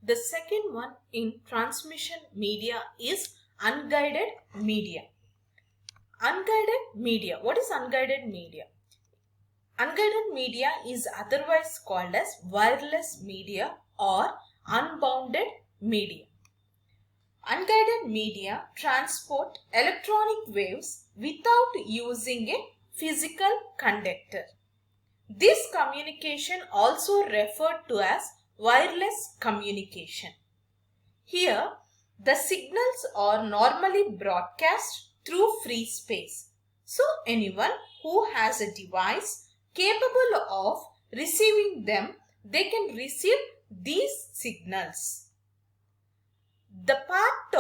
The second one in transmission media is unguided media. Unguided media. What is unguided media? Unguided media is otherwise called as wireless media or unbounded media. Unguided media transport electronic waves without using a physical conductor. This communication also referred to as wireless communication. Here, the signals are normally broadcast through free space. So, anyone who has a device capable of receiving them, they can receive these signals. The part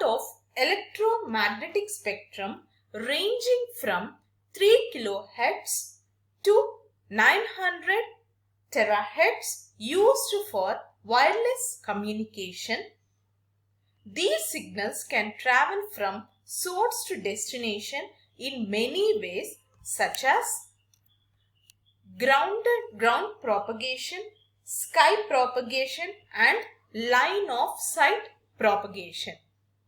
of electromagnetic spectrum ranging from 3 kHz to 900 terahertz used for wireless communication. These signals can travel from source to destination in many ways, such as ground propagation, sky propagation, and line of sight propagation.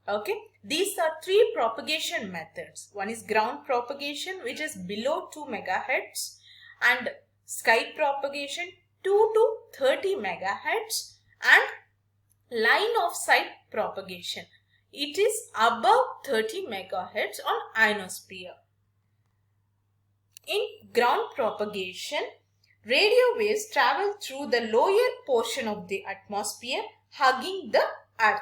Okay, these are three propagation methods. One is ground propagation, which is below 2 megahertz, and sky propagation 2 to 30 megahertz, and line of sight propagation. It is above 30 megahertz on ionosphere. In ground propagation, radio waves travel through the lower portion of the atmosphere, hugging the earth.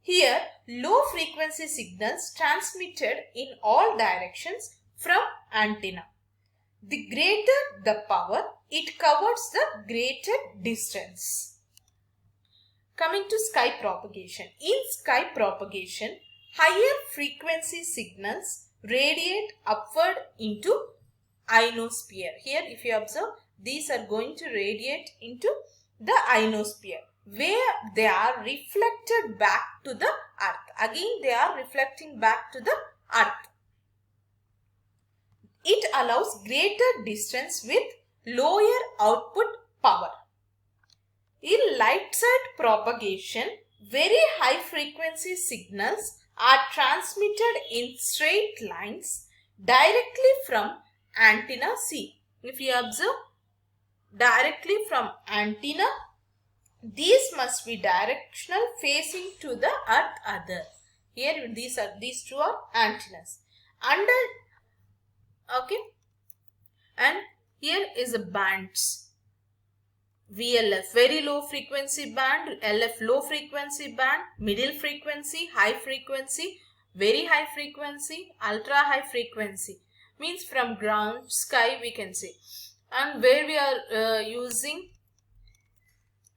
Here, low frequency signals transmitted in all directions from antenna. The greater the power, it covers the greater distance. Coming to sky propagation. In sky propagation, higher frequency signals radiate upward into ionosphere. Here, if you observe, these are going to radiate into the ionosphere, where they are reflected back to the earth. Again, they are reflecting back to the earth. It allows greater distance with lower output power. In light side propagation, very high frequency signals are transmitted in straight lines directly from antenna C. If you observe, directly from antenna, these must be directional facing to the earth other. Here these two are antennas. Okay, and here is a bands. VLF, very low frequency band, LF, low frequency band, middle frequency, high frequency, very high frequency, ultra high frequency. Means from ground, sky we can see. And where we are using,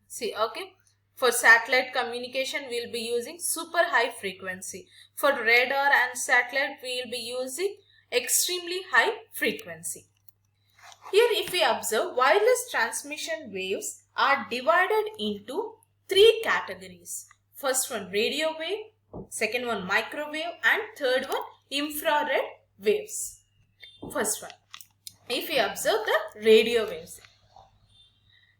see, okay, for satellite communication we will be using super high frequency. For radar and satellite we will be using extremely high frequency. Here, if we observe, wireless transmission waves are divided into three categories. First one, radio wave, second one, microwave, and third one, infrared waves. First one, if we observe the radio waves,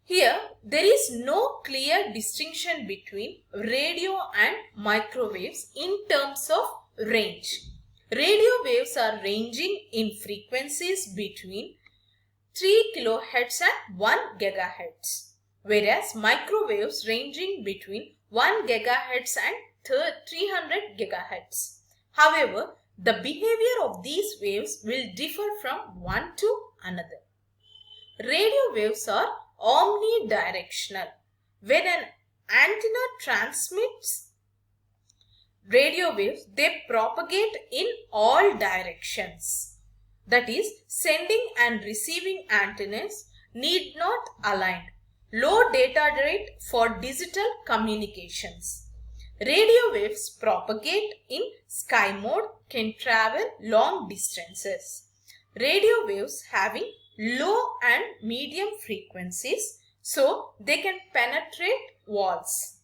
here there is no clear distinction between radio and microwaves in terms of range. Radio waves are ranging in frequencies between 3 kHz and 1 GHz, whereas microwaves ranging between 1 GHz and 300 GHz. However, the behavior of these waves will differ from one to another. Radio waves are omnidirectional. When an antenna transmits radio waves, they propagate in all directions. That is, sending and receiving antennas need not align. Low data rate for digital communications. Radio waves propagate in sky mode, can travel long distances. Radio waves having low and medium frequencies, so they can penetrate walls.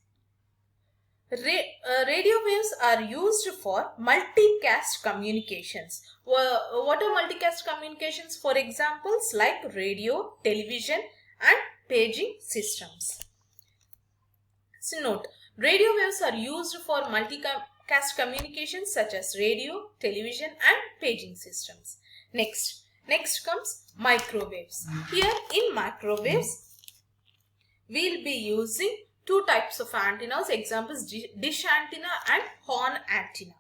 Radio waves are used for multicast communications. What are multicast communications? For examples like radio, television, and paging systems. So note, radio waves are used for multicast communications such as radio, television and paging systems. Next comes microwaves. Here in microwaves, we'll be using two types of antennas. Examples, dish antenna and horn antenna.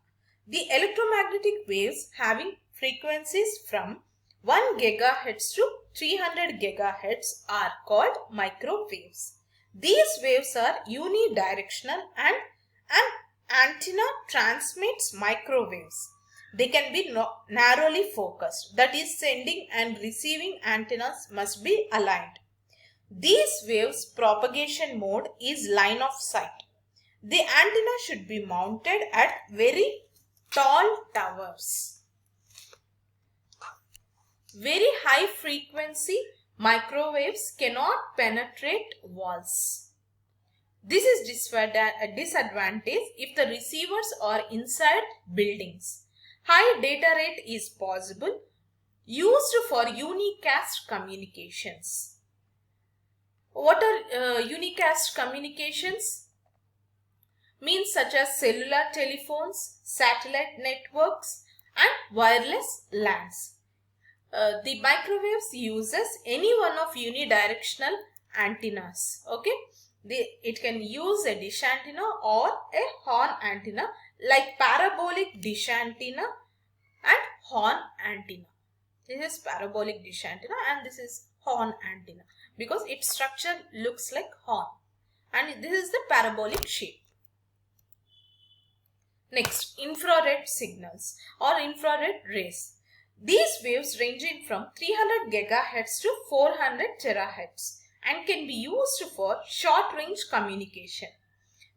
The electromagnetic waves having frequencies from 1 GHz to 300 GHz are called microwaves. These waves are unidirectional and an antenna transmits microwaves. They can be narrowly focused, that is, sending and receiving antennas must be aligned. These waves' propagation mode is line of sight. The antenna should be mounted at very tall towers. Very high frequency microwaves cannot penetrate walls. This is a disadvantage if the receivers are inside buildings. High data rate is possible, used for unicast communications. What are unicast communications? Means such as cellular telephones, satellite networks and wireless LANs. The microwaves uses any one of unidirectional antennas. Okay, it can use a dish antenna or a horn antenna, like parabolic dish antenna and horn antenna. This is parabolic dish antenna and this is horn antenna because its structure looks like horn, and this is the parabolic shape. Next, infrared signals or infrared rays. These waves ranging from 300 GHz to 400 THz and can be used for short-range communication.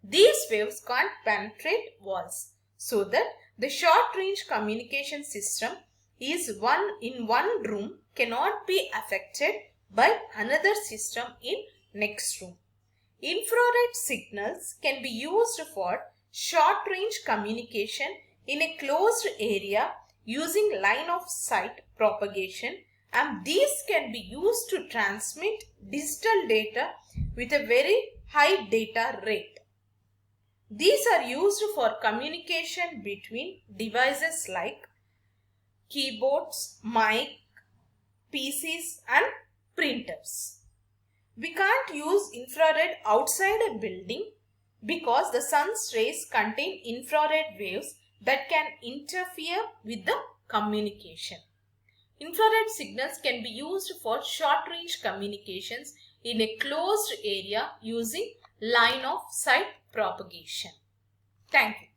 These waves can't penetrate walls, so that the short-range communication system is in one room cannot be affected by another system in next room. Infrared signals can be used for short-range communication in a closed area using line of sight propagation, and these can be used to transmit digital data with a very high data rate. These are used for communication between devices like keyboards, mic, PCs and printers. We can't use infrared outside a building because the sun's rays contain infrared waves that can interfere with the communication. Infrared signals can be used for short-range communications in a closed area using line of sight propagation. Thank you.